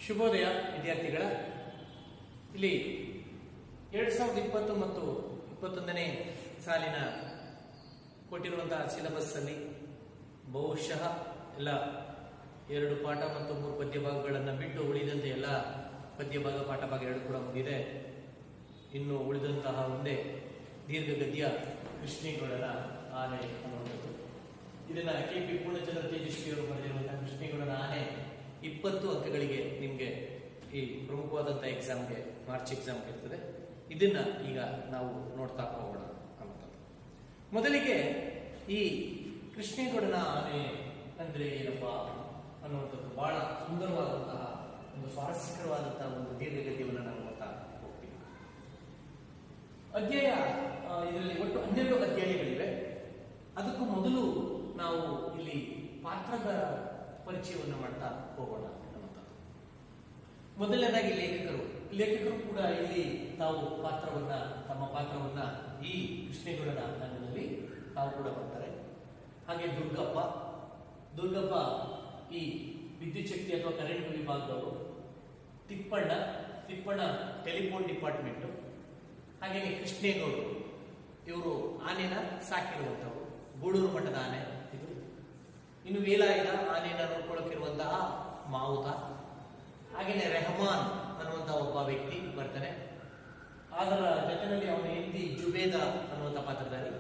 ಶುಭೋದಯ ವಿದ್ಯಾರ್ಥಿಗಳ ಇಲ್ಲಿ 2020 ಮತ್ತು 21ನೇ ಸಾಲಿನ ಕೊಟ್ಟಿರುವಂತಹ ಸಿಲೆಬಸ್ ಅಲ್ಲಿ ಬಹುಶಃ ಎಲ್ಲ 2 ಪಾಠ ಮತ್ತು 3 ಪದ್ಯ ಭಾಗಗಳನ್ನು ಬಿಟ್ಟು ಉಳಿದಂತೆ ಎಲ್ಲ ಪದ್ಯ ಭಾಗ ಪಾಠ ಭಾಗ 2 ಕೂಡ ಮುಗಿದಿದೆ. ಇನ್ನು ಉಳಿದಂತಹ ಒಂದೇ ದೀರ್ಘ ಗದ್ಯ ಕೃಷ್ಣೇಗೌಡರ ಆನೆ ಅನ್ನುವಂಥದ್ದು. ಇದನ್ನ KP ಪೂರ್ಣಚಂದ್ರ ತೇಜಸ್ವಿ ಅವರು ಬರೆದಿರುವಂತಹ ಕೃಷ್ಣೇಗೌಡರ ಆನೆ 20 ಅಂಕಗಳಿಗೆ ನಿಮಗೆ ಈ ಪ್ರಮುಖವಾದಂತಹ ಎಕ್ಸಾಮ್ಗೆ ಮಾರ್ಚ್ ಎಕ್ಸಾಮ್ಗೆ ಇರ್ತದೆ. ಇದನ್ನ ಈಗ ನಾವು ನೋಡ್ತಾ ಹೋಗೋಣ ಅನ್ನೋದು. ಮೊದಲಿಗೆ ಈ ಕೃಷ್ಣೇಗೌಡನ ಆನೆ ಅಂದ್ರೆ ಏನಪ್ಪಾ ಅನ್ನುವಂಥದ್ದು ಬಹಳ ಸುಂದರವಾದಂತಹ ಒಂದು ಸ್ವಾರಸ್ಯಕರವಾದಂತಹ ಒಂದು ದೀರ್ಘ ಗದ್ಯವನ್ನು ನಾವು ನೋಡ್ತಾ ಹೋಗ್ತೀವಿ. ಅಧ್ಯಾಯ ಇದರಲ್ಲಿ ಒಟ್ಟು 12 ಅಧ್ಯಾಯಗಳಿವೆ. ಅದಕ್ಕೂ ಮೊದಲು ನಾವು ಇಲ್ಲಿ ಪಾತ್ರದ ಪರಿಚಯವನ್ನು ಮಾಡ್ತಾ ಹೋಗೋಣ ಅನ್ನುವಂಥದ್ದು. ಮೊದಲನೇದಾಗಿ ಲೇಖಕರು ಕೂಡ ಇಲ್ಲಿ ತಾವು ತಮ್ಮ ಪಾತ್ರವನ್ನ ಈ ಕೃಷ್ಣೇಗೌಡನ ಆನೆಯಲ್ಲಿ ತಾವು ಕೂಡ ಬರ್ತಾರೆ. ಹಾಗೆ ದುರ್ಗಪ್ಪ ಈ ವಿದ್ಯುತ್ ಶಕ್ತಿ ಅಥವಾ ಕರೆಂಟ್ ವಿಭಾಗದವರು, ತಿಪ್ಪಣ್ಣ ಟೆಲಿಫೋನ್ ಡಿಪಾರ್ಟ್ಮೆಂಟ್, ಹಾಗೆಯೇ ಕೃಷ್ಣೇಗೌಡರು ಇವರು ಆನೆನ ಸಾಕಿರುವಂತವರು, ಗೂಡೂರು ಮಠದ ಆನೆ ಇದು. ಇನ್ನು ವೇಲಾಯುಧ ಆನೆಯನ್ನ ನೋಡ್ಕೊಳ್ಳೋಕಿರುವಂತಹ ಮಾವುತ, ಹಾಗೇನೆ ರೆಹಮಾನ್ ಅನ್ನುವಂತಹ ಒಬ್ಬ ವ್ಯಕ್ತಿ ಬರ್ತಾನೆ. ಅದರ ಜೊತೆಯಲ್ಲಿ ಅವನ ಹೆಂಡತಿ ಜುಬೇದ ಅನ್ನುವಂಥ ಪಾತ್ರಧಾರಿ.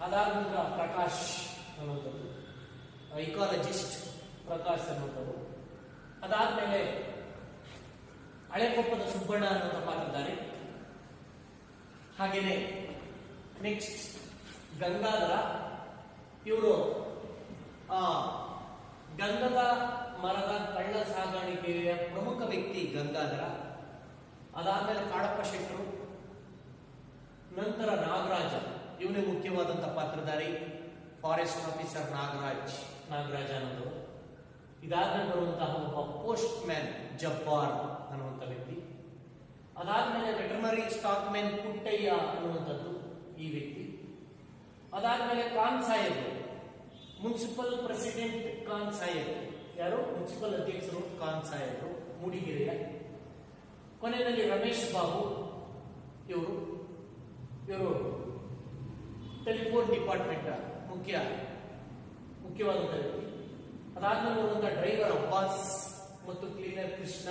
ಅದಾದ ನಂತರ ಪ್ರಕಾಶ್ ಅನ್ನುವಂಥದ್ದು, ಇಕಾಲಜಿಸ್ಟ್ ಪ್ರಕಾಶ್ ಅನ್ನುವಂಥದ್ದು. ಅದಾದ್ಮೇಲೆ ಹಳೆಕೊಪ್ಪದ ಸುಬ್ಬಣ್ಣ ಅನ್ನುವಂಥ ಪಾತ್ರಧಾರಿ. ಹಾಗೇನೆ ನೆಕ್ಸ್ಟ್ ಗಂಗಾಧರ, ಇವರು ಗಂಧದ ಮರದ ಕಳ್ಳ ಸಾಗಾಣಿಕೆಯ ಪ್ರಮುಖ ವ್ಯಕ್ತಿ ಗಂಗಾಧರ. ಅದಾದ್ಮೇಲೆ ಕಾಡಪ್ಪ ಶೆಟ್ಟರು, ನಂತರ ನಾಗರಾಜ, ಇವನೇ ಮುಖ್ಯವಾದಂತಹ ಪಾತ್ರಧಾರಿ, ಫಾರೆಸ್ಟ್ ಆಫೀಸರ್ ನಾಗರಾಜ ಅನ್ನೋದು. ಇದಾದ್ಮೇಲೆ ಬರುವಂತಹ ಒಬ್ಬ ಪೋಸ್ಟ್ ಮ್ಯಾನ್ ಜಬ್ಬಾರ್ ಅನ್ನುವಂಥ ವ್ಯಕ್ತಿ. ಅದಾದ್ಮೇಲೆ ವೆಟರ್ನರಿ ಸ್ಟಾಕ್ ಮ್ಯಾನ್ ಪುಟ್ಟಯ್ಯ ಅನ್ನುವಂಥದ್ದು ಈ ವ್ಯಕ್ತಿ. ಅದಾದ್ಮೇಲೆ ಖಾನ್ ಸಾಹೇಬ್, ಮುನ್ಸಿಪಲ್ ಪ್ರೆಸಿಡೆಂಟ್ ಖಾನ್ ಸಾಹೇಬ್, ಯಾರು ಮುನ್ಸಿಪಲ್ ಅಧ್ಯಕ್ಷರು ಖಾನ್ ಸಾಹೇಬರು ಮೂಡಿಗೆರೆಯ. ಕೊನೆಯಲ್ಲಿ ರಮೇಶ್ ಬಾಬು, ಇವರು ಟೆಲಿಫೋನ್ ಡಿಪಾರ್ಟ್ಮೆಂಟ್ ಮುಖ್ಯವಾದಂತಹ ವ್ಯಕ್ತಿ. ಅದಾದ್ಮೇಲೆ ಬರುವಂತಹ ಡ್ರೈವರ್ ಅಬ್ಬಾಸ್ ಮತ್ತು ಕ್ಲೀನರ್ ಕೃಷ್ಣ,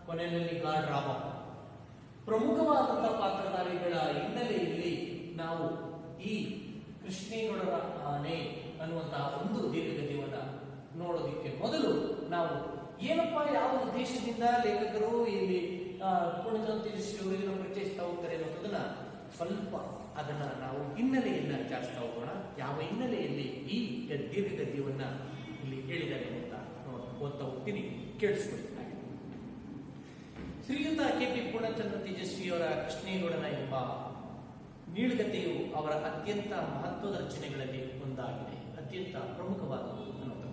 ಕೊನೆಯಲ್ಲಿ ಗಾರ್ಡ್ ರಾಮಪ್ಪ. ಪ್ರಮುಖವಾದಂತಹ ಪಾತ್ರಧಾರಿಗಳ ಹಿನ್ನೆಲೆಯಲ್ಲಿ ನಾವು ಈ ಕೃಷ್ಣೇಗೌಡರ ಆನೆ ಅನ್ನುವಂತಹ ಒಂದು ದೀರ್ಘಗದ್ಯವನ್ನ ನೋಡೋದಿಕ್ಕೆ ಮೊದಲು ನಾವು ಏನಪ್ಪಾ ಯಾವ ಉದ್ದೇಶದಿಂದ ಲೇಖಕರು ಇಲ್ಲಿ ಪೂರ್ಣಚಂದ್ರ ತೇಜಸ್ವಿ ಅವರು ಇದನ್ನು ಪರಿಚಯಿಸ್ತಾ ಹೋಗ್ತಾರೆ ಅನ್ನೋದನ್ನ ಸ್ವಲ್ಪ ಅದನ್ನ ನಾವು ಹಿನ್ನೆಲೆಯನ್ನ ವಿಚಾರಿಸ್ತಾ ಹೋಗೋಣ. ಯಾವ ಹಿನ್ನೆಲೆಯಲ್ಲಿ ಈ ದೀರ್ಘಗದ್ಯವನ್ನ ಇಲ್ಲಿ ಹೇಳಿದ್ದಾರೆ ಅಂತ ಓದ್ತಾ ಹೋಗ್ತೀನಿ, ಕೇಳಿಸ್ಕೊಳ್ತಾರೆ. ಶ್ರೀಯುತ KP ಪೂರ್ಣಚಂದ್ರ ತೇಜಸ್ವಿಯವರ ಕೃಷ್ಣೇಗೌಡನ ಎಂಬ ನೀಳ್ಗತೆಯು ಅವರ ಅತ್ಯಂತ ಮಹತ್ವದ ರಚನೆಗಳಲ್ಲಿ ಒಂದಾಗಿದೆ, ಅತ್ಯಂತ ಪ್ರಮುಖವಾದದ್ದು ಅನ್ನೋದು.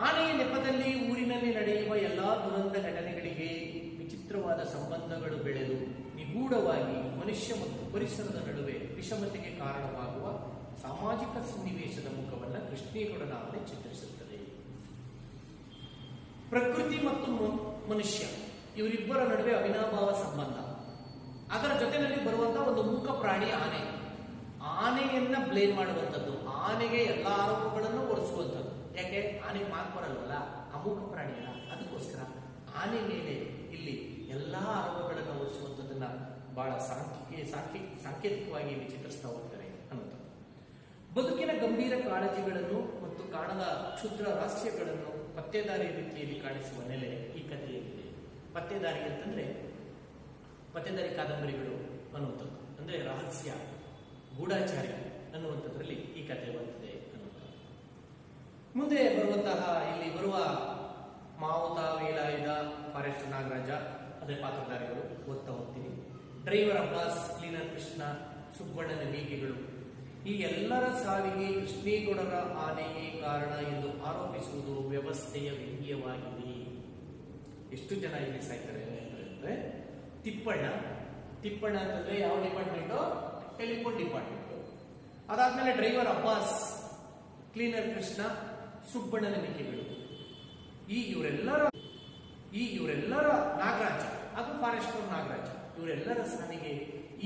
ಆನೆಯ ನೆಪದಲ್ಲಿ ಊರಿನಲ್ಲಿ ನಡೆಯುವ ಎಲ್ಲಾ ದುರಂತ ಘಟನೆಗಳಿಗೆ ವಿಚಿತ್ರವಾದ ಸಂಬಂಧಗಳು ಬೆಳೆದು ನಿಗೂಢವಾಗಿ ಮನುಷ್ಯ ಮತ್ತು ಪರಿಸರದ ನಡುವೆ ವಿಷಮತೆಗೆ ಕಾರಣವಾಗುವ ಸಾಮಾಜಿಕ ಸನ್ನಿವೇಶದ ಮುಖವನ್ನು ಕೃಷ್ಣೇಗೌಡನ ಆನೆ ಚಿತ್ರಿಸುತ್ತದೆ. ಪ್ರಕೃತಿ ಮತ್ತು ಮನುಷ್ಯ ಇವರಿಬ್ಬರ ನಡುವೆ ಅವಿನಾಭಾವ ಸಂಬಂಧ, ಅದರ ಜೊತೆಯಲ್ಲಿ ಬರುವಂತಹ ಒಂದು ಮೂಕ ಪ್ರಾಣಿ ಆನೆ. ಆನೆಯನ್ನ ಬ್ಲೇಮ್ ಮಾಡುವಂಥದ್ದು, ಆನೆಗೆ ಎಲ್ಲಾ ಆರೋಪಗಳನ್ನು ಹೊರಿಸುವಂಥದ್ದು. ಯಾಕೆ ಆನೆ ಮಾತು ಬರಲ್ವಲ್ಲ, ಅಮೂಕ ಪ್ರಾಣಿ ಅಲ್ಲ, ಅದಕ್ಕೋಸ್ಕರ ಆನೆ ಮೇಲೆ ಇಲ್ಲಿ ಎಲ್ಲಾ ಆರೋಪಗಳನ್ನು ಹೊರಿಸುವಂಥದ್ದನ್ನ ಬಹಳ ಸಾಂಕೇತಿಕವಾಗಿ ಇಲ್ಲಿ ಚಿತ್ರಿಸ್ತಾ ಹೋಗ್ತಾರೆ ಅನ್ನೋದು. ಬದುಕಿನ ಗಂಭೀರ ಕಾಳಜಿಗಳನ್ನು ಮತ್ತು ಕಾಣದ ಕ್ಷುದ್ರ ರಹಸ್ಯಗಳನ್ನು ಪತ್ತೇದಾರಿ ರೀತಿಯಲ್ಲಿ ಕಾಣಿಸುವ ನೆಲೆ ಈ ಕಥೆಯಲ್ಲಿದೆ. ಪತ್ತೇದಾರಿ ಅಂತಂದ್ರೆ ಪತ್ತೇದಾರಿ ಕಾದಂಬರಿಗಳು ಅನ್ನುವಂಥದ್ದು, ಅಂದ್ರೆ ರಹಸ್ಯ ಗೂಢಾಚಾರ್ಯ ಅನ್ನುವಂಥದ್ರಲ್ಲಿ ಈ ಕಥೆ ಬರುತ್ತದೆ ಅನ್ನುವಂಥದ್ದು. ಮುಂದೆ ಬರುವಂತಹ ಇಲ್ಲಿ ಬರುವ ಮಾವುತ, ವೇಲಾಯುಧ, ಫಾರೆಸ್ಟ್ ನಾಗರಾಜ ಅದೇ ಪಾತ್ರಧಾರಿಗಳು ಓದ್ತಾ ಹೋಗ್ತೀನಿ. ಡ್ರೈವರ್ ಅಬ್ಬಾಸ್, ಕ್ಲೀನರ್ ಕೃಷ್ಣ, ಸುಬ್ಬಣ್ಣನ ಮೇಕೆಗಳು, ಈ ಎಲ್ಲರ ಸಾವಿಗೆ ಕೃಷ್ಣೇಗೌಡರ ಆನೆಯೇ ಕಾರಣ ಎಂದು ಆರೋಪಿಸುವುದು ವ್ಯವಸ್ಥೆಯ ವ್ಯಂಗ್ಯವಾಗಿದೆ. ಎಷ್ಟು ಜನ ಇಲ್ಲಿ ಸಾಯ್ತಾರೆ ಅಂದ್ರೆ ತಿಪ್ಪಣ್ಣ ಅಂತಂದ್ರೆ ಯಾವ ಡಿಪಾರ್ಟ್ಮೆಂಟು? Telephone department. ಅದಾದ್ಮೇಲೆ ಡ್ರೈವರ್ ಅಬ್ಬಾಸ್, ಕ್ಲೀನರ್ ಕೃಷ್ಣ, ಸುಬ್ಬಣ್ಣನ ಮೇಕೆಗಳು, ಇವರೆಲ್ಲರ ಇವರೆಲ್ಲರ ನಾಗರಾಜ, ಅದು ಫಾರೆಸ್ಟರ್ ನಾಗರಾಜ, ಇವರೆಲ್ಲರ ಸಾಲಿಗೆ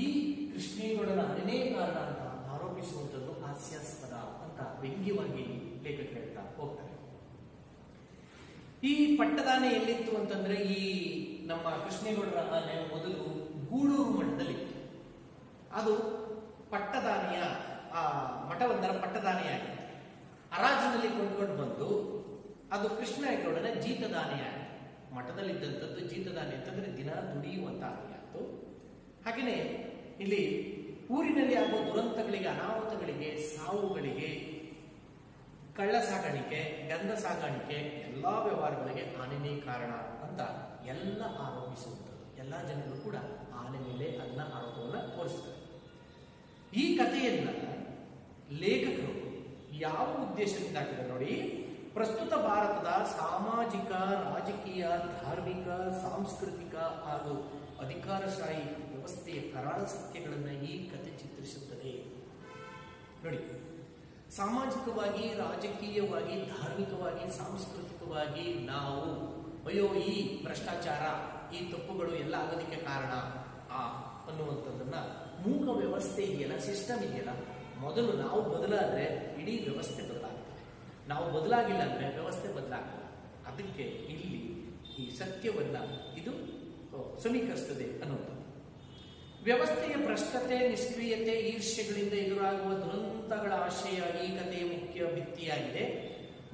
ಈ ಕೃಷ್ಣೇಗೌಡನ ಆನೆನೇ ಕಾರಣ ಅಂತ ಆರೋಪಿಸುವಂಥದ್ದು ಹಾಸ್ಯಾಸ್ಪದ ಅಂತ ವ್ಯಂಗ್ಯವಾಗಿ ಲೇಖಕ ಹೇಳ್ತಾ ಹೋಗ್ತಾರೆ. ಈ ಪಟ್ಟದಾನೆ ಎಲ್ಲಿತ್ತು ಅಂತಂದ್ರೆ, ಈ ನಮ್ಮ ಕೃಷ್ಣೇಗೌಡರ ಆನೆ ಮೊದಲು ಗೂಳೂರು ಮಠದಲ್ಲಿತ್ತು. ಅದು ಪಟ್ಟದಾನೆಯ ಮಠವೊಂದರ ಪಟ್ಟದಾನೆಯಾಗಿತ್ತು. ಹರಾಜಿನಲ್ಲಿ ಕೊಂಡ್ಕೊಂಡು ಬಂದು ಅದು ಕೃಷ್ಣೇಗೌಡನ ಜೀತದಾನೆಯಾಗಿತ್ತು. ಮಠದಲ್ಲಿದ್ದಂಥದ್ದು ಜೀತದಾನೆ ಅಂತಂದ್ರೆ ದಿನ ದುಡಿಯುವಂತ ಆನೆಯಾಗಿತ್ತು. ಹಾಗೆಯೇ ಇಲ್ಲಿ ಊರಿನಲ್ಲಿ ಆಗುವ ದುರಂತಗಳಿಗೆ, ಅನಾಹುತಗಳಿಗೆ, ಸಾವುಗಳಿಗೆ, ಕಳ್ಳ ಸಾಗಾಣಿಕೆ, ಗಂಧ ಸಾಗಾಣಿಕೆ, ಎಲ್ಲಾ ವ್ಯವಹಾರಗಳಿಗೆ ಆನೆನೇ ಕಾರಣ ಅಂತ ಎಲ್ಲ ಆರೋಪಿಸುವಂಥದ್ದು. ಎಲ್ಲ ಜನರು ಕೂಡ ಆನೆ ಮೇಲೆ ಅದನ್ನ ಆರೋಪವನ್ನು ಹೊರಿಸ್ತಾರೆ. ಈ ಕಥೆಯನ್ನ ಲೇಖಕರು ಯಾವ ಉದ್ದೇಶದಿಂದ ಹಾಕಿದ್ದಾರೆ ನೋಡಿ. ಪ್ರಸ್ತುತ ಭಾರತದ ಸಾಮಾಜಿಕ, ರಾಜಕೀಯ, ಧಾರ್ಮಿಕ, ಸಾಂಸ್ಕೃತಿಕ ಹಾಗೂ ಅಧಿಕಾರಶಾಹಿ ವ್ಯವಸ್ಥೆಯ ಕರಾಳ ಸತ್ಯಗಳನ್ನು ಈ ಕಥೆ ಚಿತ್ರಿಸುತ್ತದೆ. ನೋಡಿ, ಸಾಮಾಜಿಕವಾಗಿ, ರಾಜಕೀಯವಾಗಿ, ಧಾರ್ಮಿಕವಾಗಿ, ಸಾಂಸ್ಕೃತಿಕವಾಗಿ ನಾವು ಅಯ್ಯೋ ಈ ಭ್ರಷ್ಟಾಚಾರ, ಈ ತಪ್ಪುಗಳು ಎಲ್ಲ ಆಗೋದಕ್ಕೆ ಕಾರಣ ಅನ್ನುವಂಥದ್ದನ್ನ, ಮೂಕ ವ್ಯವಸ್ಥೆ ಇದೆಯಲ್ಲ, ಸಿಸ್ಟಮ್ ಇದೆಯಲ್ಲ, ಮೊದಲು ನಾವು ಬದಲಾದ್ರೆ ಇಡೀ ವ್ಯವಸ್ಥೆ ಬದಲಾಗ್ತದೆ. ನಾವು ಬದಲಾಗಿಲ್ಲ ಅಂದ್ರೆ ವ್ಯವಸ್ಥೆ ಬದಲಾಗಲ್ಲ. ಅದಕ್ಕೆ ಇಲ್ಲಿ ಈ ಸತ್ಯವನ್ನ ಇದು ಸಮೀಕರಿಸ್ತದೆ ಅನ್ನೋದು. ವ್ಯವಸ್ಥೆಯ ಭ್ರಷ್ಟತೆ, ನಿಷ್ಕ್ರಿಯತೆ, ಈರ್ಷ್ಯೆಗಳಿಂದ ಎದುರಾಗುವ ದುರಂತಗಳ ಆಶಯ ಈ ಕಥೆಯ ಮುಖ್ಯ ಭಿತ್ತಿಯಾಗಿದೆ.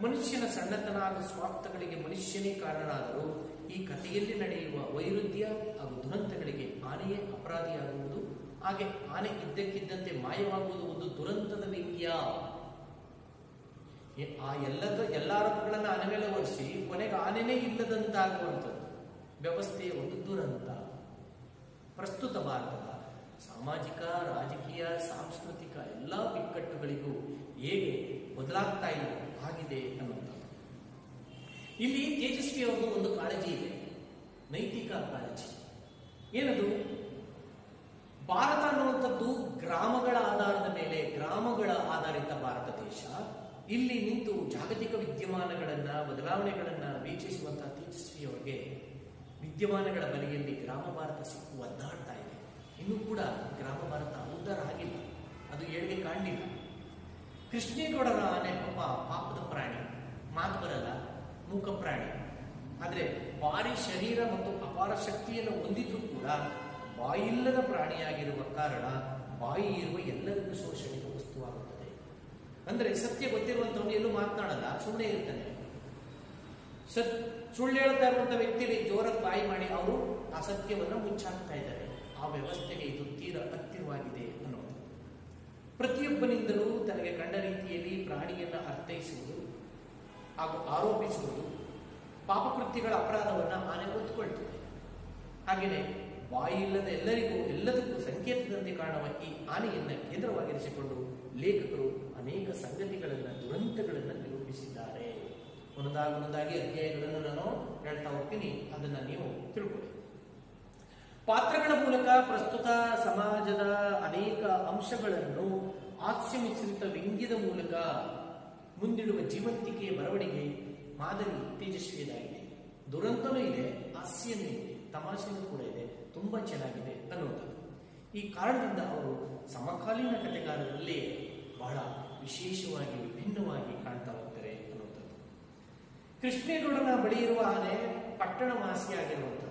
ಮನುಷ್ಯನ ಸಣ್ಣತನ ಹಾಗೂ ಸ್ವಾರ್ಥಗಳಿಗೆ ಮನುಷ್ಯನೇ ಕಾರಣನಾದರೂ ಈ ಕಥೆಯಲ್ಲಿ ನಡೆಯುವ ವೈರುಧ್ಯ ಹಾಗೂ ದುರಂತಗಳಿಗೆ ಆನೆಯೇ ಅಪರಾಧಿಯಾಗುವುದು, ಹಾಗೆ ಆನೆ ಇದ್ದಕ್ಕಿದ್ದಂತೆ ಮಾಯವಾಗುವುದು ಒಂದು ದುರಂತದ ವ್ಯಂಗ್ಯ. ಆ ಎಲ್ಲ ಆರೋಪಗಳನ್ನ ಆನೆ ಮೇಲೆ ಹೊರಿಸಿ ಕೊನೆಗೆ ಆನೆನೇ ಇಲ್ಲದಂತಾಗುವಂಥದ್ದು ವ್ಯವಸ್ಥೆಯ ಒಂದು ದುರಂತ. ಪ್ರಸ್ತುತ ಭಾರತದ ಸಾಮಾಜಿಕ, ರಾಜಕೀಯ, ಸಾಂಸ್ಕೃತಿಕ ಎಲ್ಲ ಬಿಕ್ಕಟ್ಟುಗಳಿಗೂ ಹೇಗೆ ಬದಲಾಗ್ತಾ ಇಲ್ಲ ಆಗಿದೆ ಅನ್ನುವಂಥದ್ದು. ಇಲ್ಲಿ ತೇಜಸ್ವಿ ಅವ್ರದ್ದು ಒಂದು ಕಾಳಜಿ ಇದೆ, ನೈತಿಕ ಕಾಳಜಿ. ಏನದು? ಭಾರತ ಅನ್ನುವಂಥದ್ದು ಗ್ರಾಮಗಳ ಆಧಾರದ ಮೇಲೆ, ಗ್ರಾಮಗಳ ಆಧಾರಿತ ಭಾರತ ದೇಶ. ಇಲ್ಲಿ ನಿಂತು ಜಾಗತಿಕ ವಿದ್ಯಮಾನಗಳನ್ನ, ಬದಲಾವಣೆಗಳನ್ನ ವೀಕ್ಷಿಸುವಂತಹ ತೇಜಸ್ವಿಯವರಿಗೆ ವಿದ್ಯಮಾನಗಳ ಬಲೆಯಲ್ಲಿ ಗ್ರಾಮ ಭಾರತ ಸಿಕ್ಕು ಒದ್ದಾಡ್ತಾ ಇದೆ. ಇನ್ನೂ ಕೂಡ ಗ್ರಾಮ ಭಾರತ ಉದ್ಧಾರ ಆಗಿಲ್ಲ, ಅದು ಏಳಿಗೆ ಕಾಣಲಿಲ್ಲ. ಕೃಷ್ಣೇಗೌಡರ ಆನೆ ಪಾಪದ ಪ್ರಾಣಿ, ಮಾತು ಬರಲ್ಲ, ಮೂಕ ಪ್ರಾಣಿ. ಆದ್ರೆ ಭಾರಿ ಶರೀರ ಮತ್ತು ಅಪಾರ ಶಕ್ತಿಯನ್ನು ಹೊಂದಿದ್ರೂ ಕೂಡ ಬಾಯಿಲ್ಲದ ಪ್ರಾಣಿಯಾಗಿರುವ ಕಾರಣ ಬಾಯಿ ಇರುವ ಎಲ್ಲರಿಗೂ ಶೋಷಣೆಗೆ ವಸ್ತುವಾಗುತ್ತದೆ. ಅಂದ್ರೆ ಸತ್ಯ ಗೊತ್ತಿರುವಂತವನು ಎಲ್ಲೂ ಮಾತನಾಡಲ್ಲ, ಸುಮ್ಮನೆ ಇರ್ತಾನೆ. ಸುಳ್ಳು ಹೇಳ್ತಾ ಇರುವಂತಹ ವ್ಯಕ್ತಿಗೆ ಜೋರಾಗಿ ಬಾಯಿ ಮಾಡಿ ಅವರು ಆ ಸತ್ಯವನ್ನ ಮುಚ್ಚಾಕ್ತಾ ಇದ್ದಾರೆ. ಆ ವ್ಯವಸ್ಥೆಗೆ ಇದು ತೀರ ಹತ್ತಿರವಾಗಿದೆ ಅನ್ನೋದು. ಪ್ರತಿಯೊಬ್ಬನಿಂದಲೂ ತನಗೆ ಕಂಡ ರೀತಿಯಲ್ಲಿ ಪ್ರಾಣಿಯನ್ನ ಅರ್ಥೈಸುವುದು ಹಾಗೂ ಆರೋಪಿಸುವುದು, ಪಾಪಕೃತ್ಯಗಳ ಅಪರಾಧವನ್ನ ಆನೆ ಒತ್ತುಕೊಳ್ತದೆ. ಹಾಗೆಯೇ ಬಾಯಿ ಇಲ್ಲದ ಎಲ್ಲದಕ್ಕೂ ಸಂಕೇತದಂತೆ ಕಾಣುವ ಈ ಆನೆಯನ್ನ ಕೇಂದ್ರವಾಗಿರಿಸಿಕೊಂಡು ಲೇಖಕರು ಅನೇಕ ಸಂಗತಿಗಳನ್ನ, ದುರಂತಗಳನ್ನ ನಿರೂಪಿಸಿದ್ದಾರೆ. ಒಂದೊಂದಾಗಿ ಅಧ್ಯಾಯಗಳನ್ನು ನಾನು ಹೇಳ್ತಾ ಹೋಗ್ತೀನಿ, ಅದನ್ನ ನೀವು ತಿಳ್ಕೊಳ್ಳಿ. ಪಾತ್ರಗಳ ಮೂಲಕ ಪ್ರಸ್ತುತ ಸಮಾಜದ ಅನೇಕ ಅಂಶಗಳನ್ನು ಹಾಸ್ಯ ಮಿಶ್ರಿತ ವ್ಯಂಗ್ಯದ ಮೂಲಕ ಮುಂದಿಡುವ ಜೀವಂತಿಕೆಯ ಬರವಣಿಗೆ ಮಾದರಿ ತೇಜಸ್ವಿಯದಾಗಿದೆ. ದುರಂತನೂ ಇದೆ, ಹಾಸ್ಯನೂ ಇದೆ, ತಮಾಷೆನೂ ಕೂಡ ಇದೆ, ತುಂಬಾ ಚೆನ್ನಾಗಿದೆ ಅನ್ನುವಂಥದ್ದು. ಈ ಕಾರಣದಿಂದ ಅವರು ಸಮಕಾಲೀನ ಕಥೆಗಾರರಲ್ಲಿ ಬಹಳ ವಿಶೇಷವಾಗಿ, ವಿಭಿನ್ನವಾಗಿ ಕಾಣ್ತಾ ಹೋಗ್ತಾರೆ ಅನ್ನುವಂಥದ್ದು. ಕೃಷ್ಣೇಗೌಡನ ಬಳಿ ಇರುವ ಆನೆ ಪಟ್ಟಣ ಮಾಸಿಯಾಗಿರುವಂಥದ್ದು.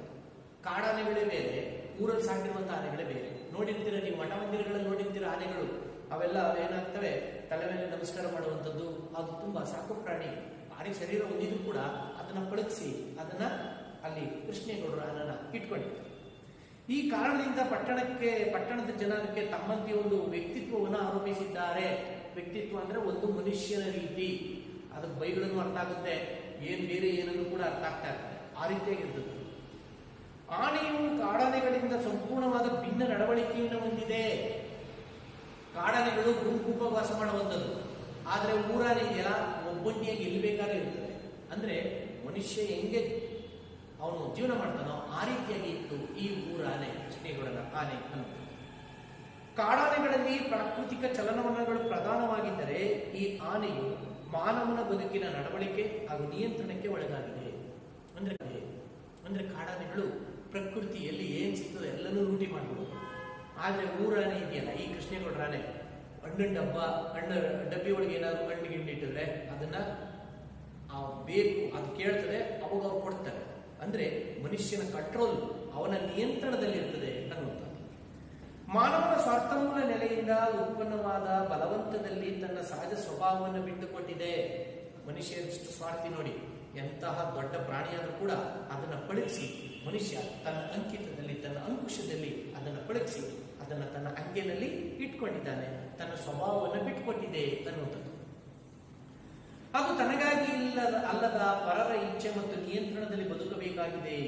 ಕಾಡಾನೆಗಳೇ ಬೇರೆ, ಊರಲ್ಲಿ ಸಾಕಿರುವಂತಹ ಆನೆಗಳೇ ಬೇರೆ. ನೋಡಿರ್ತೀರ ನೀವು, ಮಠ ಮಂದಿರಗಳಲ್ಲಿ ನೋಡಿರ್ತೀರ ಆನೆಗಳು, ಅವೆಲ್ಲ ಏನಾಗ್ತವೆ, ತಲೆ ಮೇಲೆ ನಮಸ್ಕಾರ ಮಾಡುವಂಥದ್ದು. ಅದು ತುಂಬಾ ಸಾಕು ಪ್ರಾಣಿ, ಭಾರಿ ಶರೀರ ಹೊಂದಿದ್ರು ಕೂಡ ಅದನ್ನ ಪಳಗಿಸಿ ಅದನ್ನ ಅಲ್ಲಿ ಕೃಷ್ಣೇಗೌಡರ ಆನನ ಇಟ್ಕೊಂಡಿರ್ತಾರೆ. ಈ ಕಾರಣದಿಂದ ಪಟ್ಟಣದ ಜನಾಂಗಕ್ಕೆ ತಮ್ಮಂತೆ ಒಂದು ವ್ಯಕ್ತಿತ್ವವನ್ನು ಆರೋಪಿಸಿದ್ದಾರೆ. ವ್ಯಕ್ತಿತ್ವ ಅಂದ್ರೆ ಒಂದು ಮನುಷ್ಯನ ರೀತಿ, ಅದಕ್ಕೆ ಬೈಗಳನ್ನು ಅರ್ಥ ಆಗುತ್ತೆ, ಬೇರೆ ಏನನ್ನು ಕೂಡ ಅರ್ಥ ಆಗ್ತಾ ಇರ್ತದೆ, ಆ ರೀತಿಯಾಗಿರ್ತದೆ. ಆನೆಯು ಕಾಡಾನೆಗಳಿಂದ ಸಂಪೂರ್ಣವಾದ ಭಿನ್ನ ನಡವಳಿಕೆಯನ್ನು ಹೊಂದಿದೆ. ಕಾಡಾನೆಗಳು ಗುಂಪು ವಾಸ ಮಾಡುವಂಥದ್ದು, ಆದ್ರೆ ಊರಾನೆ ಇದೆಯಲ್ಲ ಒಬ್ಬೊಂಟಿಯಾಗಿ ಎಲ್ಲಿ ಬೇಕಾದ್ರೆ ಇರ್ತದೆ. ಅಂದ್ರೆ ಮನುಷ್ಯ ಹೆಂಗೆ ಅವನು ಜೀವನ ಮಾಡ್ತಾನೋ ಆ ರೀತಿಯಾಗಿ ಇತ್ತು ಈ ಊರಾನೆ, ಕೃಷ್ಣೇಗೌಡನ ಆನೆ ಅನ್ನೋದು. ಕಾಡಾನೆಗಳಲ್ಲಿ ಪ್ರಾಕೃತಿಕ ಚಲನವಲನಗಳು ಪ್ರಧಾನವಾಗಿದ್ದರೆ ಈ ಆನೆಯು ಮಾನವನ ಬದುಕಿನ ನಡವಳಿಕೆ ಹಾಗೂ ನಿಯಂತ್ರಣಕ್ಕೆ ಒಳಗಾಗಿದೆ. ಅಂದ್ರೆ ಅಂದ್ರೆ ಕಾಡಾನೆಗಳು ಪ್ರಕೃತಿಯಲ್ಲಿ ಏನ್ ಸಿಗ್ತದೆ ಎಲ್ಲನೂ ಲೂಟಿ ಮಾಡ್ಬೋದು. ಆದ್ರೆ ಊರಾನೆ ಇದೆಯಲ್ಲ, ಈ ಕೃಷ್ಣೇಗೌಡರ ಆನೆ ಹಣ್ಣಿನ ಡಬ್ಬಿ ಒಳಗೆ ಏನಾದ್ರು ಹಣ್ಣು ಗಿಂಡಿಟ್ಟಿದ್ರೆ ಅದನ್ನ ಬೇಕು ಅದು ಕೇಳ್ತದೆ, ಅವಾಗ ಅವ್ರು ಕೊಡ್ತಾರೆ. ಅಂದ್ರೆ ಮನುಷ್ಯನ ಕಂಟ್ರೋಲ್, ಅವನ ನಿಯಂತ್ರಣದಲ್ಲಿ ಇರ್ತದೆ ಅನ್ನುವಂಥದ್ದು. ಮಾನವನ ಸ್ವಾರ್ಥಮೂಲ ನೆಲೆಯಿಂದ ಉತ್ಪನ್ನವಾದ ಬಲವಂತದಲ್ಲಿ ತನ್ನ ಸಹಜ ಸ್ವಭಾವವನ್ನು ಬಿಟ್ಟುಕೊಟ್ಟಿದೆ. ಮನುಷ್ಯ ಎಷ್ಟು ಸ್ವಾರ್ಥಿ ನೋಡಿ, ಎಂತಹ ದೊಡ್ಡ ಪ್ರಾಣಿಯಾದರೂ ಕೂಡ ಅದನ್ನು ಪಳಗಿಸಿ ಮನುಷ್ಯ ತನ್ನ ಅಂಕಿತದಲ್ಲಿ, ತನ್ನ ಅಂಕುಶದಲ್ಲಿ ಅದನ್ನು ಪಳಗಿಸಿ ಅದನ್ನು ತನ್ನ ಅಂಕೆನಲ್ಲಿ ಇಟ್ಕೊಂಡಿದ್ದಾನೆ. ತನ್ನ ಸ್ವಭಾವವನ್ನು ಬಿಟ್ಟುಕೊಟ್ಟಿದೆ ಅನ್ನುವಂಥದ್ದು. ಅದು ತನಗಾಗಿ ಅಲ್ಲದ ಪರರ ಇಚ್ಛೆ ಮತ್ತು ನಿಯಂತ್ರಣದಲ್ಲಿ ಬದುಕಬೇಕಾಗಿದೆ.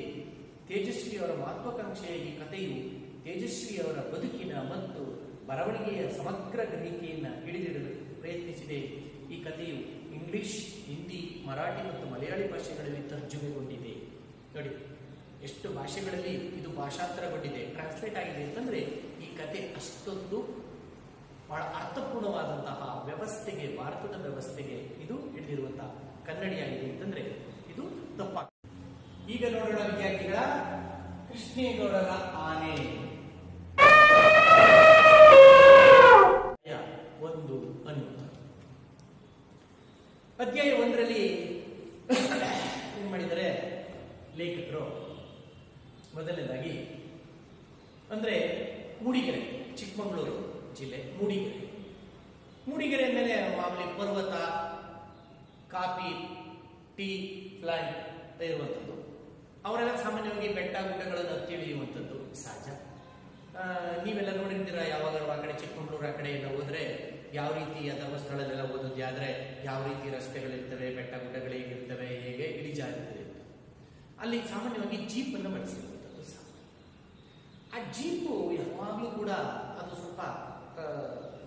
ತೇಜಸ್ವಿಯವರ ಮಹತ್ವಾಕಾಂಕ್ಷೆಯ ಈ ಕಥೆಯು ತೇಜಸ್ವಿಯವರ ಬದುಕಿನ ಮತ್ತು ಬರವಣಿಗೆಯ ಸಮಗ್ರ ಗ್ರಹಿಕೆಯನ್ನು ಹಿಡಿದಿಡಲು ಪ್ರಯತ್ನಿಸಿದೆ. ಈ ಕಥೆಯು ಇಂಗ್ಲಿಷ್, ಹಿಂದಿ, ಮರಾಠಿ ಮತ್ತು ಮಲಯಾಳಿ ಭಾಷೆಗಳಲ್ಲಿ ತರ್ಜುಮೆಗೊಂಡಿದೆ. ನೋಡಿ ಎಷ್ಟು ಭಾಷೆಗಳಲ್ಲಿ ಇದು ಭಾಷಾಂತರಗೊಂಡಿದೆ, ಟ್ರಾನ್ಸ್ಲೇಟ್ ಆಗಿದೆ ಅಂತಂದ್ರೆ ಈ ಕಥೆ ಅಷ್ಟೊಂದು ಬಹಳ ಅರ್ಥಪೂರ್ಣವಾದಂತಹ ವ್ಯವಸ್ಥೆಗೆ, ಭಾರತದ ವ್ಯವಸ್ಥೆಗೆ ಇದು ಹಿಡಿದಿರುವಂತಹ ಕನ್ನಡಿಯಾಗಿದೆ ಅಂತಂದ್ರೆ ಇದು ತಪ್ಪಾಗ್ತದೆ. ಈಗ ನೋಡೋಣ ವಿದ್ಯಾರ್ಥಿಗಳ ಕೃಷ್ಣೇಗೌಡರ ಆನೆ ಒಂದು ಅನ್ನುವಂಥದ್ದು. ಅಧ್ಯಾಯ 1ರಲ್ಲಿ ಏನ್ ಮಾಡಿದರೆ ಲೇಖಕರು ಮೊದಲನೇದಾಗಿ ಅಂದ್ರೆ ಮೂಡಿಗೆರೆ, ಚಿಕ್ಕಮಗಳೂರು ಜಿಲ್ಲೆ ಮೂಡಿಗೆರೆ ಮೇಲೆ ಮಾಮೂಲಿ ಪರ್ವತ, ಕಾಫಿ, ಟೀ ಪ್ಲಾಂಟ್ ಇರುವಂಥದ್ದು. ಅವರೆಲ್ಲ ಸಾಮಾನ್ಯವಾಗಿ ಬೆಟ್ಟ ಗುಡ್ಡಗಳನ್ನು ಹತ್ತಿ ಇಳಿಯುವಂಥದ್ದು ಸಹಜ. ನೀವೆಲ್ಲ ನೋಡಿರ್ತೀರ, ಯಾವಾಗ ಆ ಕಡೆ ಚಿಕ್ಕಮಗಳೂರು ಆ ಕಡೆ ಎಲ್ಲ ಹೋದ್ರೆ ಯಾವ ರೀತಿ ಧರ್ಮಸ್ಥಳದೆಲ್ಲ ಓದೋದು ಆದ್ರೆ ಯಾವ ರೀತಿ ರಸ್ತೆಗಳಿರ್ತವೆ, ಬೆಟ್ಟ ಗುಡ್ಡಗಳು ಹೇಗಿರ್ತವೆ, ಹೇಗೆ ಇಳಿಜಾರಿರ್ತವೆ. ಅಲ್ಲಿ ಸಾಮಾನ್ಯವಾಗಿ ಜೀಪ್ ಅನ್ನು ಬಳಸಿರುವಂಥದ್ದು ಸಹ. ಆ ಜೀಪು ಯಾವಾಗಲೂ ಕೂಡ ಅದು ಸ್ವಲ್ಪ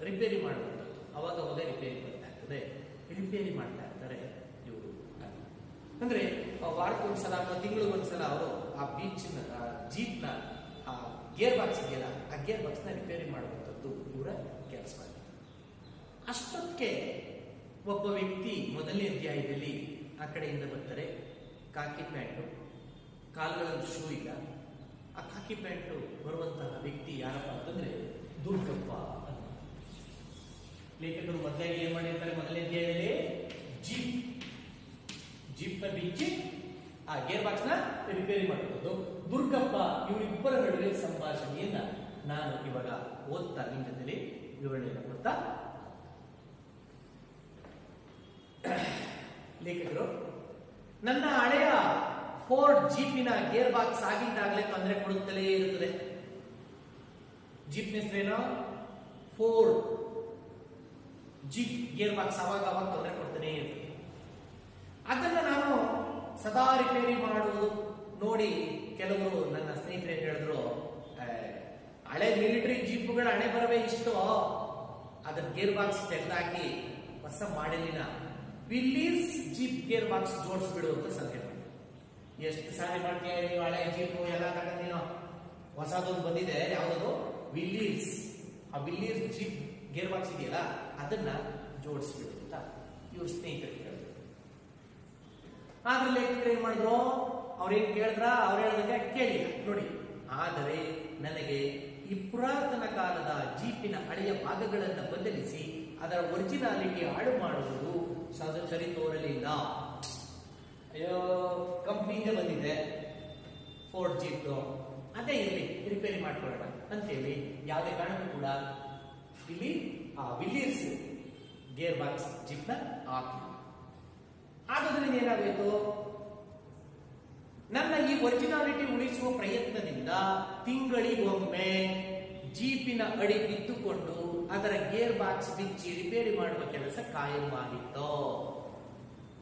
ರಿಪೇರಿ ಮಾಡುವಂಥದ್ದು, ಅವಾಗ ರಿಪೇರಿ ಬರ್ತಾ ಇರ್ತದೆ, ರಿಪೇರಿ ಮಾಡ್ತಾ ಇರ್ತಾರೆ ಇವರು. ಅಂದ್ರೆ ವಾರಕ್ಕೊಂದ್ಸಲ ಅಥವಾ ತಿಂಗಳಿಗೊಂದ್ಸಲ ಅವರು ಆ ಬೀಚ್ನ ಜೀಪ್ನ ಆ ಗೇರ್ ಬಾಕ್ಸ್ ಇದೆಯಲ್ಲ, ಆ ಗೇರ್ ಬಾಕ್ಸ್ ನ ರಿಪೇರಿ ಮಾಡುವಂಥದ್ದು ಇವರ ಕೆಲಸ. ಅಷ್ಟೊತ್ತಿಗೆ ಒಬ್ಬ ವ್ಯಕ್ತಿ ಮೊದಲನೇ ಅಧ್ಯಾಯದಲ್ಲಿ ಆ ಕಡೆಯಿಂದ ಬರ್ತಾರೆ. ಕಾಕಿ ಪ್ಯಾಂಟು, ಕಾಲುಗಳಲ್ಲಿ ಶೂ ಇಲ್ಲ. ಆ ಕಾಕಿ ಪ್ಯಾಂಟು ಬರುವಂತಹ ವ್ಯಕ್ತಿ ಯಾರಪ್ಪ ಅಂತಂದ್ರೆ ದುರ್ಗಪ್ಪ. ಲೇಖಕರು ಮೊದಲಾಗಿ ಏನ್ ಮಾಡಿರ್ತಾರೆ, ಮೊದಲನೇ ಅಧ್ಯಾಯದಲ್ಲಿ ಜೀಪ್ ನ ಬಿಚ್ಚಿ ಆ ಗೇರ್ ಬಾಕ್ಸ್ ನ ರಿಪೇರಿ ಮಾಡುವುದು. ದುರ್ಗಪ್ಪ ಇವರಿಬ್ಬರ ನಡುವೆ ಸಂಭಾಷಣೆಯನ್ನ ನಾನು ಇವಾಗ ಓದ್ತಾ ನಿಮ್ಮ ಜೊತೆಲಿ ವಿವರಣೆಯನ್ನು ಕೊಡ್ತಾ, ಲೇಖಕರು ನನ್ನ ಹಳೆಯ ಫೋರ್ಡ್ ಜೀಪಿನ ಗೇರ್ ಬಾಕ್ಸ್ ಆಗಿದ್ದಾಗಲೇ ತೊಂದರೆ ಕೊಡುತ್ತಲೇ ಇರುತ್ತದೆ. ಜೀಪ್ ಹೆಸರೇನೋ ಫೋರ್ಡ್ ಜೀಪ್ ಗೇರ್ ಬಾಕ್ಸ್ ಅವಾಗ ತೊಂದರೆ ಕೊಡ್ತಾನೆ ಇರ್ತದೆ. ಅದನ್ನ ನಾನು ಸದಾ ರಿಪೇರಿ ಮಾಡುವುದು ನೋಡಿ ಕೆಲವರು ನನ್ನ ಸ್ನೇಹಿತರು ಏನ್ ಹೇಳಿದ್ರು, ಹಳೆ ಮಿಲಿಟರಿ ಜೀಪ್ಗಳ ಹಣೆ ಬರವೇ ಇಷ್ಟು, ಅದರ ಗೇರ್ ಬಾಕ್ಸ್ ತೆಗೆದಾಕಿ ಹೊಸ ಮಾಡೆಲಿನ ವಿಲ್ಲೀಸ್ ಜೀಪ್ ಗೇರ್ ಬಾಕ್ಸ್ ಜೋಡಿಸ್ಬಿಡು ಅಂತ ಸಲಹೆ ಮಾಡಿ. ಎಷ್ಟು ಸಾರಿ ಮಾಡ್ತೀಯ ನೀವು, ಹಳೆ ಜೀಪು ಎಲ್ಲ ತಗೊಂಡು ನೀನು ಹೊಸದೊಂದು ಬಂದಿದೆ, ಯಾವುದು ವಿಲ್ಲೀಸ್, ಆ ವಿಲ್ಲೀಸ್ ಜೀಪ್ ಗೇರ್ ಬಾಕ್ಸ್ ಇದೆಯಲ್ಲ ಅದನ್ನ ಜೋಡಿಸ್ಬಿಡು ಅಂತ ಇವ್ರ ಸ್ನೇಹಿತರಿಗೆ ಹೇಳಿದ್ರು. ಆದ್ರೆ ಲೇಖಕರು ಏನ್ ಮಾಡಿದ್ರು, ಅವ್ರೇನ್ ಕೇಳಿದ್ರ, ಅವ್ರು ಹೇಳಿದಾಗ ಕೇಳಿಲ್ಲ ನೋಡಿ. ಆದರೆ ನನಗೆ ಈ ಪುರಾತನ ಕಾಲದ ಜೀಪಿನ ಹಳೆಯ ಭಾಗಗಳನ್ನು ಬದಲಿಸಿ ಅದರ ಒರಿಜಿನಾಲಿಟಿ ಹಾಳು ಮಾಡುವುದು ಸರಿ ತೋರಲಿಲ್ಲ. ಅಯ್ಯೋ, ಕಂಪ್ನಿಗೆ ಬಂದಿದೆ ಫೋರ್ಡ್ ಜೀಪ್, ಅದೇ ಇಲ್ಲಿ ರಿಪೇರಿ ಮಾಡ್ಕೊಳ್ಳೋಣ ಅಂತೇಳಿ ಯಾವುದೇ ಕಾರಣಕ್ಕೂ ಕೂಡ ಇಲ್ಲಿ ಆ ವಿಲ್ಲೀಸ್ ಗೇರ್ ಬಾಕ್ಸ್ ಜೀಪ್ ನ ಹಾಕಿ. ಆದ್ರಿಂದ ಏನಾಗಬೇಕು, ನನ್ನ ಈ ಒರಿಜಿನಾಲಿಟಿ ಉಳಿಸುವ ಪ್ರಯತ್ನದಿಂದ ತಿಂಗಳಿಗೊಮ್ಮೆ ಜೀಪಿನ ಅಡಿ ಬಿದ್ದುಕೊಂಡು ಅದರ ಗೇರ್ ಬಾಕ್ಸ್ ಬಿಚ್ಚಿ ರಿಪೇರಿ ಮಾಡುವ ಕೆಲಸ ಕಾಯವಾಗಿತ್ತು.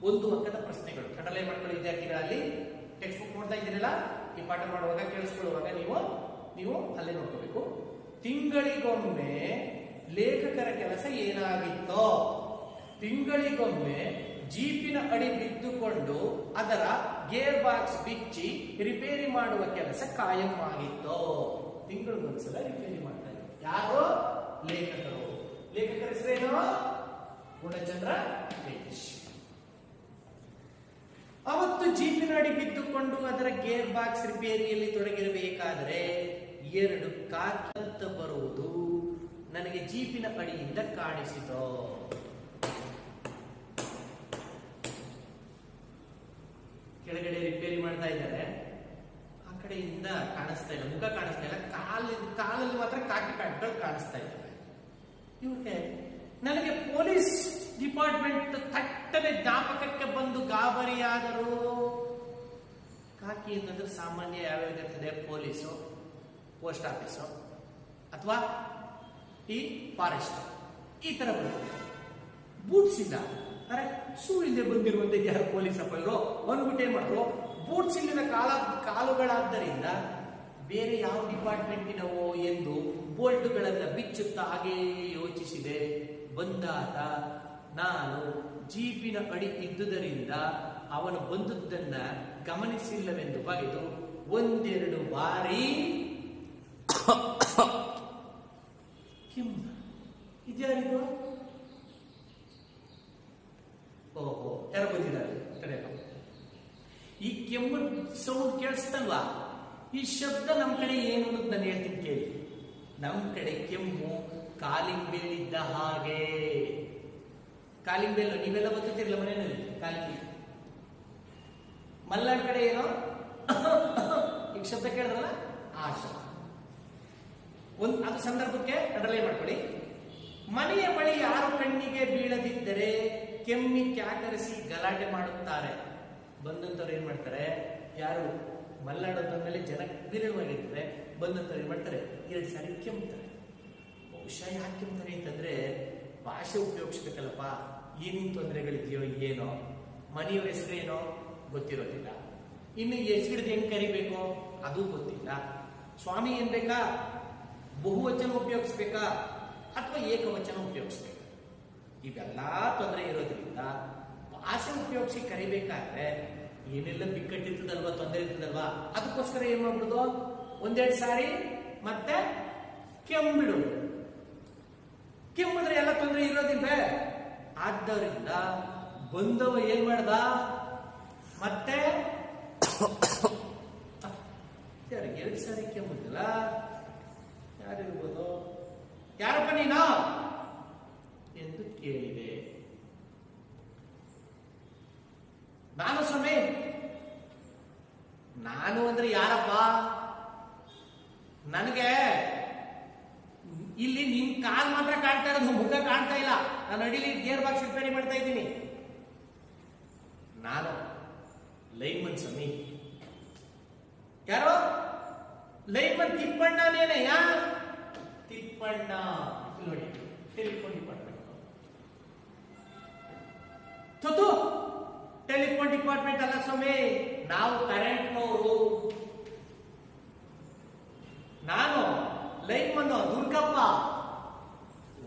ಒಂದು ಅಂಕದ ಪ್ರಶ್ನೆಗಳು ಕಡಲೆ ಮಾಡ್ಕೊಳ್ಳಿ ವಿದ್ಯಾರ್ಥಿಗಳಲ್ಲಿ. ಟೆಕ್ಸ್ಟ್ ಬುಕ್ ನೋಡ್ತಾ ಇದ್ದೀರಲ್ಲ, ಈ ಪಾಠ ಮಾಡುವಾಗ ಕೇಳಿಸ್ಕೊಳ್ಳುವಾಗ ನೀವು ಅಲ್ಲೇ ನೋಡ್ಕೋಬೇಕು. ತಿಂಗಳಿಗೊಮ್ಮೆ ಲೇಖಕರ ಕೆಲಸ ಏನಾಗಿತ್ತೋ, ತಿಂಗಳಿಗೊಮ್ಮೆ ಜೀಪಿನ ಅಡಿ ಬಿದ್ದುಕೊಂಡು ಅದರ ಗೇರ್ ಬಾಕ್ಸ್ ಬಿಚ್ಚಿ ರಿಪೇರಿ ಮಾಡುವ ಕೆಲಸ ಕಾಯಂ ಆಗಿತ್ತು. ತಿಂಗಳಿಗೊಂದ್ಸಲ ರಿಪೇರಿ ಮಾಡ್ತಾರೆ. ಯಾರು? ಲೇಖಕರು. ಲೇಖಕರ ಹೆಸರೇನು? ಪೂರ್ಣಚಂದ್ರ ತೇಜಸ್ವಿ. ಅವತ್ತು ಜೀಪಿನ ಅಡಿ ಬಿದ್ದುಕೊಂಡು ಅದರ ಗೇರ್ ಬಾಕ್ಸ್ ರಿಪೇರಿಯಲ್ಲಿ ತೊಡಗಿರಬೇಕಾದರೆ 2 ಕಾಕಿ ಬರುವುದು ನನಗೆ ಜೀಪಿನ ಅಡಿಯಿಂದ ಕಾಣಿಸಿತು. ಕೆಳಗಡೆ ರಿಪೇರಿ ಮಾಡ್ತಾ ಇದ್ದಾರೆ, ಆ ಕಡೆಯಿಂದ ಕಾಣಿಸ್ತಾ ಇಲ್ಲ, ಮುಖ ಕಾಣಿಸ್ತಾ ಇಲ್ಲ, ಕಾಲಲ್ಲಿ ಮಾತ್ರ ಕಾಕಿ ಪ್ಯಾಂಟ್ಗಳು ಕಾಣಿಸ್ತಾ ಇದ್ದಾವೆ. ಇವ್ರಿಗೆ ನನಗೆ ಪೊಲೀಸ್ ಡಿಪಾರ್ಟ್ಮೆಂಟ್ ತಟ್ಟನೆ ಜ್ಞಾಪಕಕ್ಕೆ ಬಂದು ಗಾಬರಿಯಾದರು. ಕಾಕಿ ಅಂತಂದ್ರೆ ಸಾಮಾನ್ಯ ಯಾವ್ಯಾವ ಇರ್ತದೆ? ಪೊಲೀಸು, ಪೋಸ್ಟ್ ಆಫೀಸು ಅಥವಾ ಈ ಫಾರೆಸ್ಟ್, ಈ ತರ ಬರುತ್ತೆ. ಬೂಟ್ಸ್ ಇಲ್ಲ, ಅರೆ ಶೂ ಇಲ್ಲದೆ ಬಂದಿರುವಂತ ಯಾರು ಪೊಲೀಸ್ ಅಪ್ಪ ಇರೋ ಅಂದ್ಬಿಟ್ಟು ಏನ್ ಮಾಡಿದ್ರು, ಬೂಟ್ಸ್ ಇಲ್ಲದ ಕಾಲುಗಳಾದ್ದರಿಂದ ಬೇರೆ ಯಾವ ಡಿಪಾರ್ಟ್ಮೆಂಟಿನವೋ ಎಂದು ಬೋಲ್ಟ್ಗಳನ್ನ ಬಿಚ್ಚುತ್ತಾ ಹಾಗೇ ಯೋಚಿಸಿದೆ. ಬಂದಾತ ನಾನು ಜೀಪಿನ ಅಡಿ ಇದ್ದುದರಿಂದ ಅವನು ಬಂದದ್ದನ್ನ ಗಮನಿಸಿಲ್ಲವೆಂದು ಬಗೆದು 1-2 ಬಾರಿ ಇದ್ಯಾರಿಗೂ ಓಹೋ ಯಾರು ಬಂದಿದ್ದಾರೆ ಈ ಕೆಮ್ಮು ಸೌಂಡ್ ಕೇಳಿಸ್ತಲ್ವಾ? ಈ ಶಬ್ದ ನಮ್ಮ ಕಡೆ ಏನು ಅನ್ನೋದು ನಾನು ಹೇಳ್ತೀನಿ ಕೇಳಿ. ನಮ್ಮ ಕಡೆ ಕೆಮ್ಮು ಕಾಲಿಂಗ್ ಬೆಲ್ ಇದ್ದ ಹಾಗೆ. ಕಾಲಿಂಗ್ ಬೆಲ್ ನೀವೆಲ್ಲ ಗೊತ್ತಿರಲಿಲ್ಲ ಮನೆಯಲ್ಲಿ ಕಾಲಿಂಗ್ ಬೆಲ್. ಮಲ್ನಾಡ್ ಕಡೆ ಏನೋ ಈಗ ಶಬ್ದ ಕೇಳಿದ್ರಲ್ಲ ಆ ಶಬ್ದ. ಅದು ಸಂದರ್ಭಕ್ಕೆ ಅಂಡರ್ಲೈನ್ ಮಾಡ್ಕೊಳ್ಳಿ. ಮನೆಯ ಬಳಿ ಯಾರು ಕಣ್ಣಿಗೆ ಬೀಳದಿದ್ದರೆ ಕೆಮ್ಮಿ ಕ್ಯಾಕರಿಸಿ ಗಲಾಟೆ ಮಾಡುತ್ತಾರೆ. ಬಂದಂತವ್ರು ಏನ್ ಮಾಡ್ತಾರೆ, ಯಾರು ಮಲ್ನಾಡೋದ್ಮೇಲೆ ಜನ ವಿರಳವಾಗಿರ್ತಾರೆ, ಬಂದಂತವ್ರು ಏನ್ ಮಾಡ್ತಾರೆ, 2 ಸಾರಿ ಕೆಮ್ತಾರೆ. ಬಹುಶಃ ಯಾಕೆ ಕೆಮ್ತಾರೆ ಅಂತಂದ್ರೆ ಭಾಷೆ ಉಪಯೋಗಿಸ್ಬೇಕಲ್ಲಪ್ಪ, ಏನೇನು ತೊಂದರೆಗಳಿದೆಯೋ ಏನೋ, ಮನೆಯವ್ರ ಹೆಸರೇನೋ ಗೊತ್ತಿರೋದಿಲ್ಲ, ಇನ್ನು ಹೆಸರಿಡ್ದು ಹೆಂಗ್ ಕರಿಬೇಕೋ ಅದು ಗೊತ್ತಿಲ್ಲ, ಸ್ವಾಮಿ ಏನ್ಬೇಕಾ, ಬಹುವಚನ ಉಪಯೋಗಿಸ್ಬೇಕಾ ಅಥವಾ ಏಕವಚನ ಉಪಯೋಗಿಸ್ಬೇಕಾ, ಇವೆಲ್ಲಾ ತೊಂದರೆ ಇರೋದ್ರಿಂದ ಭಾಷೆ ಉಪಯೋಗಿಸಿ ಕರಿಬೇಕಾದ್ರೆ ಏನೆಲ್ಲ ಬಿಕ್ಕಟ್ಟಿರ್ತದಲ್ವಾ, ತೊಂದರೆ ಇರ್ತದಲ್ವಾ, ಅದಕ್ಕೋಸ್ಕರ ಏನ್ ಮಾಡ್ಬಿಡುದು, 1-2 ಸಾರಿ ಮತ್ತೆ ಕೆಮ್ಮಿಡುದು. ಕೆಮ್ಮಿದ್ರೆ ಎಲ್ಲ ತೊಂದರೆ ಇರೋದಿಲ್ಲ. ಆದ್ದರಿಂದ ಬಂದವ ಏನ್ ಮಾಡ್ದ, ಮತ್ತೆ 2 ಸಾರಿ ಕೆಮ್ಮುದಿಲ್ಲ. ಯಾರಿರ್ಬೋದು, ಯಾರಪ್ಪ ನೀನು ಎಂದು ಕೇಳಿದೆ. ನಾನು ಸ್ವಾಮಿ. ನಾನು ಅಂದ್ರೆ ಯಾರಪ್ಪ? ನನಗೆ ಇಲ್ಲಿ ನಿನ್ ಕಾಲ್ ಮಾತ್ರ ಕಾಣ್ತಾ ಇರೋದು, ಮುಖ ಕಾಣ್ತಾ ಇಲ್ಲ. ನಾನು ಅಡಿಲಿ ಗೇರ್ ಬಾಕ್ಸ್ ರಿಪೇರಿ ಮಾಡ್ತಾ ಇದ್ದೀನಿ. ನಾನು ಲೈನ್ಮನ್ ಸ್ವಾಮಿ. ಯಾರೋ ಲೈನ್ಮನ್ ತಿಪ್ಪಣ್ಣನೇನೆಯ? ತಿಪ್ಪಣ್ಣ ನೋಡಿ, ಟೆಲಿಫೋನ್ ಡಿಪಾರ್ಟ್ಮೆಂಟ್. ತುತು ಟೆಲಿಫೋನ್ ಡಿಪಾರ್ಟ್ಮೆಂಟ್ ಅಲ್ಲ ಸ್ವಾಮಿ, ನಾವು ಕರೆಂಟ್ನವರು. ನಾನು ಲೈನ್ಮನ್ ದುರ್ಗಪ್ಪ.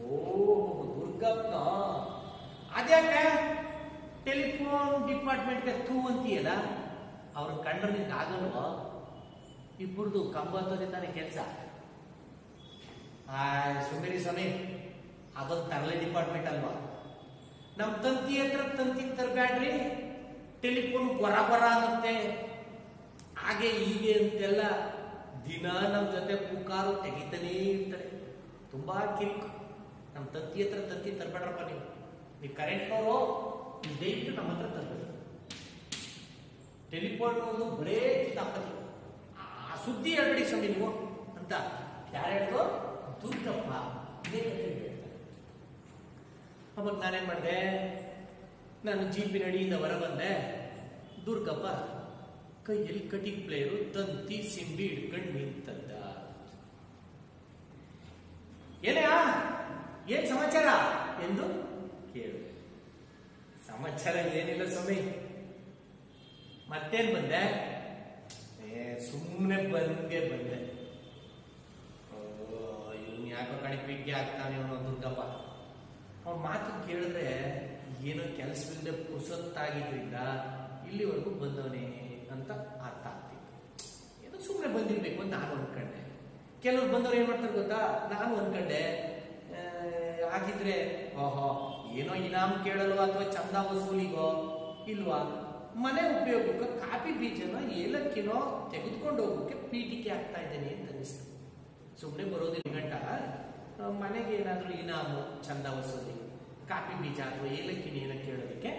ಓ ದುರ್ಗಪ್ಪ, ಅದ್ಯಾಕೆ ಟೆಲಿಫೋನ್ ಡಿಪಾರ್ಟ್ಮೆಂಟ್ಗೆ ತೂ ಅಂತೀಯಲ್ಲ? ಅವ್ರ ಕಂಡ್ರೆ ನಿಂಗೆ ಆಗಲ್ವ? ಇಬ್ಬರದು ಕಂಬ ಅಂತದೆ ತಾನೇ ಕೆಲಸ. ಸುಮೇರಿ ಸ್ವಾಮಿ, ಅದೊಂದು ತರಲೆ ಡಿಪಾರ್ಟ್ಮೆಂಟ್ ಅಲ್ವಾ? ನಮ್ ತಂತಿ ಹತ್ರ ತಂತಿ ತರಬ್ಯಾಡ್ರಿ, ಟೆಲಿಫೋನ್ ಗೊರ ಅನ್ನತ್ತೆ, ಹಾಗೆ ಹೀಗೆ ಅಂತೆಲ್ಲ ದಿನ ನಮ್ ಜೊತೆ ಪೂಕಾರು ತೆಗಿತಾನೇ ಇರ್ತಾರೆ. ತುಂಬಾ ಕಿರಿಕು. ನಮ್ ತಂತಿ ಹತ್ರ ತಂತಿ ತರಬೇಡ್ರಪ್ಪ, ನೀವು ಕರೆಂಟ್ನವರು ದಯವಿಟ್ಟು ನಮ್ಮ ಹತ್ರ ತರಬೇಡಿ. ಟೆಲಿಫೋನ್ ಬರೇ ಕಿತಾಪತಿ, ಆ ಸುದ್ದಿ ಹೇಳ್ಬೇಡಿ ಸ್ವಾಮಿ ನೀವು ಅಂತ ಯಾರು ಹೇಳಿದ್ರು? ದುರ್ಗಪ್ಪ. ಇದೇ ಕಥೆ ಹೇಳ್ತಾರೆ. ಅವಾಗ ನಾನೇನ್ ಮಾಡಿದೆ, ನಾನು ಜೀಪಿನ ಅಡಿಯಿಂದ ಹೊರ ಬಂದೆ. ದುರ್ಗಪ್ಪ ಕೈಯಲ್ಲಿ ಕಟಿಂಗ್ ಪ್ಲೇಯರು ತಂತಿ ಸಿಂಬಿ ಹಿಡ್ಕೊಂಡು ನಿಂತದ್ದ. ಏನೆಯಾ, ಏನ್ ಸಮಾಚಾರ ಎಂದು ಕೇಳಿದೆ. ಸಮಾಚಾರ ಏನಿಲ್ಲ ಸ್ವಾಮಿ. ಮತ್ತೇನ್ ಬಂದೆ? ಸುಮ್ಮನೆ ಬಂದೆ. ಇವನು ಯಾಕೋ ಕಣಿಪಿಗ್ಗೆ ಆಗ್ತಾನೆ ಅವನು ದುರ್ಗಪ್ಪ. ಅವನ ಮಾತು ಕೇಳಿದ್ರೆ ಏನೋ ಕೆಲಸವಿಲ್ಲದೆ ಪುರ್ಸೊತ್ತಾಗಿದ್ರಿಂದ ಇಲ್ಲಿವರೆಗೂ ಬಂದವನೇ ಅಂತ ಅರ್ಥ ಆಗ್ತಿತ್ತು. ಏನೋ ಸುಮ್ಮನೆ ಬಂದಿರ್ಬೇಕು ಅಂತ ನಾನು ಅನ್ಕೊಂಡೆ. ಕೆಲವ್ರು ಬಂದವ್ರು ಏನ್ ಮಾಡ್ತಾರೆ ಗೊತ್ತಾ, ನಾನು ಅನ್ಕೊಂಡೆ ಆಗಿದ್ರೆ ಓಹೋ ಏನೋ ಇನಾಮ್ ಕೇಳಲ್ವಾ ಅಥವಾ ಚಂದ ವಸೂಲಿಗೋ ಇಲ್ವಾ, ಮನೆ ಉಪಯೋಗಕ್ಕೆ ಕಾಫಿ ಬೀಜನ ಏಲಕ್ಕಿನೋ ತೆಗೆದುಕೊಂಡು ಹೋಗೋಕೆ ಪೀಠಿಕೆ ಆಗ್ತಾ ಇದ್ದೇನೆ ಅಂತ ಅನಿಸ್ತು. ಸುಮ್ಮನೆ ಬರೋದಿಲ್ಲ ಗಂಟ ಮನೆಗೆ ಏನಾದರೂ ಇನಾಮು ಚಂದ ವಸೂಲಿ ಕಾಫಿ ಬೀಜ ಅಥವಾ ಏಲಕ್ಕಿನ ಏನೋ ಕೇಳೋದಕ್ಕೆ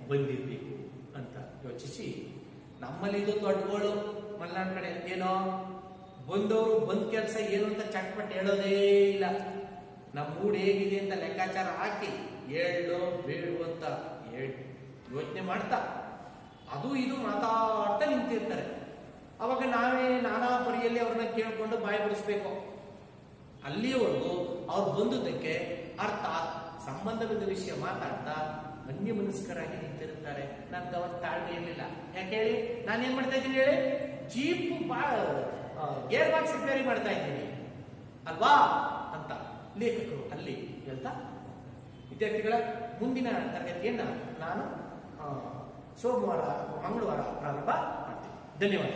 ಬಂದಿರಬೇಕು ಅಂತ ಯೋಚಿಸಿ, ನಮ್ಮಲ್ಲಿ ಇದು ದೊಡ್ಡಗಳು ಮಲ್ನಾಡ್ ಕಡೆ ಏನೋ ಬಂದವರು ಬಂದ್ ಕೆಲಸ ಏನು ಅಂತ ಚಟ್ಪಟ್ ಹೇಳೋದೇ ಇಲ್ಲ. ನಮ್ಮ ಮೂಡ್ ಹೇಗಿದೆ ಅಂತ ಲೆಕ್ಕಾಚಾರ ಹಾಕಿ ಹೇಳೋ ಬೇಡು ಅಂತ ಯೋಚನೆ ಮಾಡ್ತಾ ಅದು ಇದು ಮಾತಾಡ್ತಾ ನಿಂತಿರ್ತಾರೆ. ಅವಾಗ ನಾವೇ ನಾನಾ ಪರಿಯಲ್ಲಿ ಅವ್ರನ್ನ ಕೇಳ್ಕೊಂಡು ಬಾಯಿ ಬಿಡಿಸ್ಬೇಕು. ಅಲ್ಲಿಯವರೆಗೂ ಅವ್ರು ಬಂದುದಕ್ಕೆ ಅರ್ಥ ಸಂಬಂಧವಿದ್ದ ವಿಷಯ ಮಾತಾಡ್ತಾ ಅನ್ಯ ಮನಸ್ಕರಾಗಿ ನಿಂತಿರುತ್ತಾರೆ. ನನ್ಗೆ ಅವತ್ತು ತಾಳ್ಮೆ ಇರಲಿಲ್ಲ. ಯಾಕೆ ಹೇಳಿ, ನಾನೇನ್ ಮಾಡ್ತಾ ಇದ್ದೀನಿ ಹೇಳಿ, ಜೀಪ್ ಗೇರ್ ಬಾಕ್ಸ್ ರಿಪೇರಿ ಮಾಡ್ತಾ ಇದ್ದೀನಿ ಅಲ್ವಾ ಅಂತ ಲೇಖಕರು ಅಲ್ಲಿ ಹೇಳ್ತಾ, ವಿದ್ಯಾರ್ಥಿಗಳ ಮುಂದಿನ ತರಗತಿಯನ್ನ ನಾನು ಸೋಮವಾರ ಮಂಗಳವಾರ ಪ್ರಾರಂಭ ಮಾಡ್ತೀನಿ. ಧನ್ಯವಾದ.